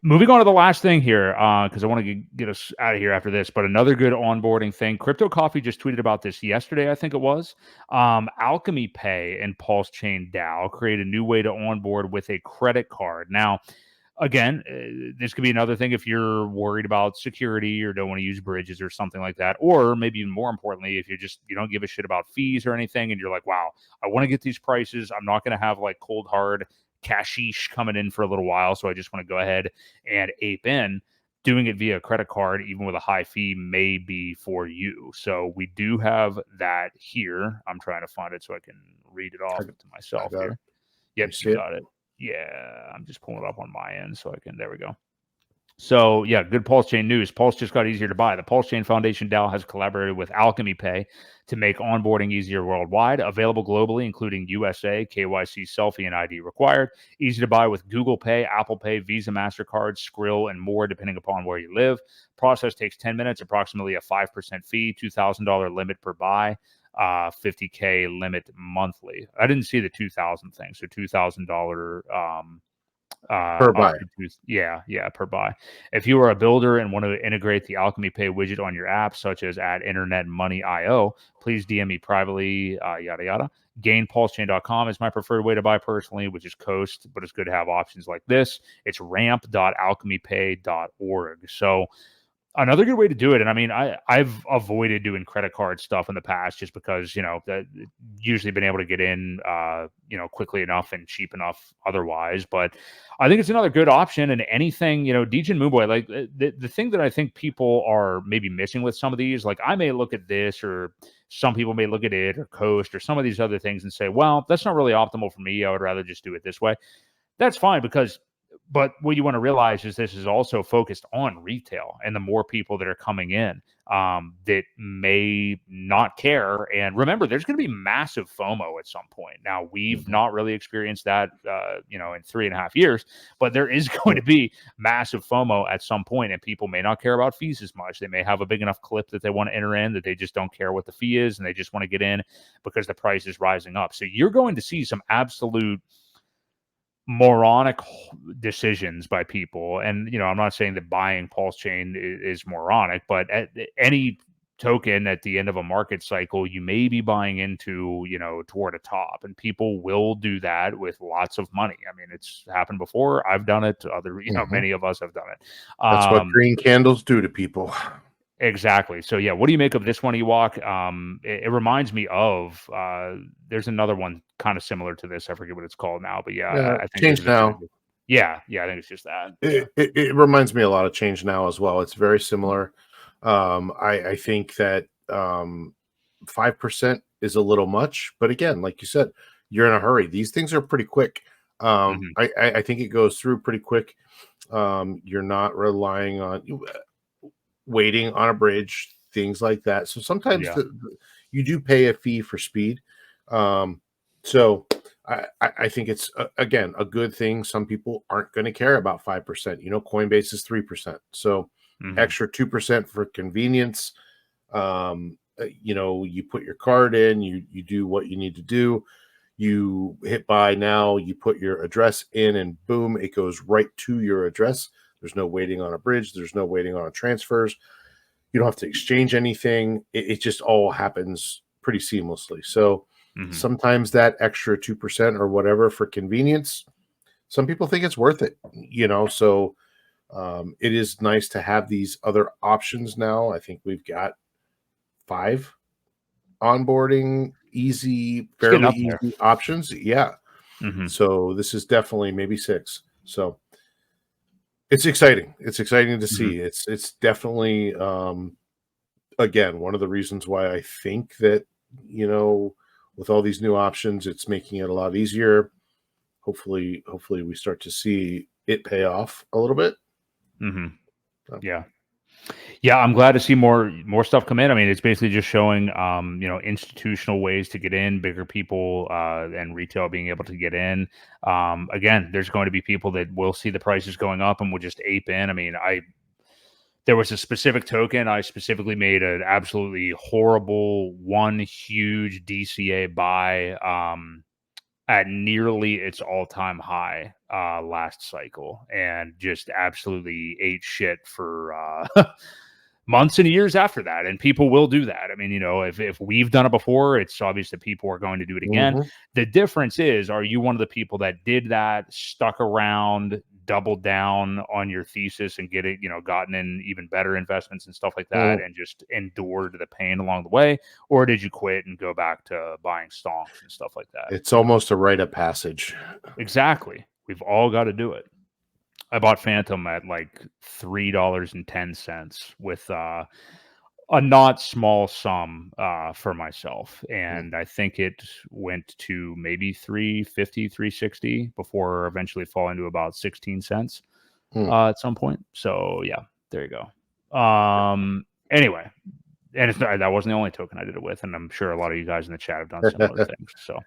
Moving on to the last thing here, because I want to get us out of here after this, but another good onboarding thing. Crypto Coffee just tweeted about this yesterday, I think it was. Alchemy Pay and PulseChain DAO create a new way to onboard with a credit card. Now, again, this could be another thing if you're worried about security or don't want to use bridges or something like that. Or maybe even more importantly, if you don't give a shit about fees or anything and you're like, wow, I want to get these prices. I'm not going to have like cold hard cashish coming in for a little while. So I just want to go ahead and ape in. Doing it via credit card, even with a high fee, may be for you. So we do have that here. I'm trying to find it so I can read it off to myself here. Yep, you got it. Yeah, I'm just pulling it up on my end so I can. There we go. So, yeah, good PulseChain news. Pulse just got easier to buy. The PulseChain Foundation DAO has collaborated with Alchemy Pay to make onboarding easier worldwide. Available globally, including USA, KYC, selfie, and ID required. Easy to buy with Google Pay, Apple Pay, Visa, MasterCard, Skrill, and more, depending upon where you live. Process takes 10 minutes, approximately a 5% fee, $2,000 limit per buy. 50K limit monthly. I didn't see the 2,000 thing, so $2,000 per buy. Yeah, per buy. If you are a builder and want to integrate the Alchemy Pay widget on your app, such as at Internet Money IO, please DM me privately. Yada yada. GainPulseChain.com is my preferred way to buy personally, which is Coast, but it's good to have options like this. It's ramp.alchemypay.org. So another good way to do it, and I mean, I've avoided doing credit card stuff in the past just because, that usually been able to get in, quickly enough and cheap enough otherwise. But I think it's another good option. And anything, Degen Moonboy, like the thing that I think people are maybe missing with some of these, like I may look at this, or some people may look at it, or Coast, or some of these other things and say, well, that's not really optimal for me. I would rather just do it this way. That's fine but what you want to realize is this is also focused on retail, and the more people that are coming in that may not care. And remember, there's going to be massive FOMO at some point. Now, we've not really experienced that, in 3.5 years, but there is going to be massive FOMO at some point, and people may not care about fees as much. They may have a big enough clip that they want to enter in that they just don't care what the fee is, and they just want to get in because the price is rising up. So you're going to see some absolute moronic decisions by people. And, I'm not saying that buying PulseChain is moronic, but at any token at the end of a market cycle, you may be buying into, toward a top, and people will do that with lots of money. I mean, it's happened before. I've done it. Many of us have done it. That's what green candles do to people. Exactly. So yeah, what do you make of this one, Ewok? It reminds me of there's another one kind of similar to this. I forget what it's called now, but yeah, I think Change Now. Yeah, I think it's just that. It reminds me a lot of Change Now as well. It's very similar. I think that 5% is a little much, but again, like you said, you're in a hurry. These things are pretty quick. I think it goes through pretty quick. You're not relying on waiting on a bridge, things like that. So sometimes you do pay a fee for speed. So I think it's, again, a good thing. Some people aren't going to care about 5%. Coinbase is 3%. So extra 2% for convenience. You put your card in, you do what you need to do. You hit buy now, you put your address in, and boom, it goes right to your address. There's no waiting on a bridge. There's no waiting on transfers. You don't have to exchange anything. It just all happens pretty seamlessly. So sometimes that extra 2% or whatever for convenience, some people think it's worth it, so it is nice to have these other options now. I think we've got 5 onboarding, fairly easy options. Yeah. So this is definitely maybe 6. So it's exciting. It's exciting to see. It's definitely, again, one of the reasons why I think that, with all these new options, it's making it a lot easier. Hopefully we start to see it pay off a little bit. Yeah, I'm glad to see more stuff come in. I mean, it's basically just showing, institutional ways to get in, bigger people and retail being able to get in. Again, there's going to be people that will see the prices going up and will just ape in. I mean, there was a specific token I specifically made an absolutely horrible one huge DCA buy at nearly its all-time high last cycle, and just absolutely ate shit for months and years after that. And people will do that. I mean, you know, if we've done it before, it's obvious that people are going to do it again. Mhm. The difference is, are you one of the people that did that, stuck around, doubled down on your thesis and gotten in even better investments and stuff like that, Mhm. and just endured the pain along the way? Or did you quit and go back to buying stonks and stuff like that? It's almost a rite of passage. Exactly. We've all got to do it. I bought Phantom at like $3.10 with a not small sum for myself, Mm. and I think it went to maybe 350, 360 before eventually falling to about 16 cents Mm. at some point. So yeah, there you go. Anyway, and that wasn't the only token I did it with, and I'm sure a lot of you guys in the chat have done similar things. So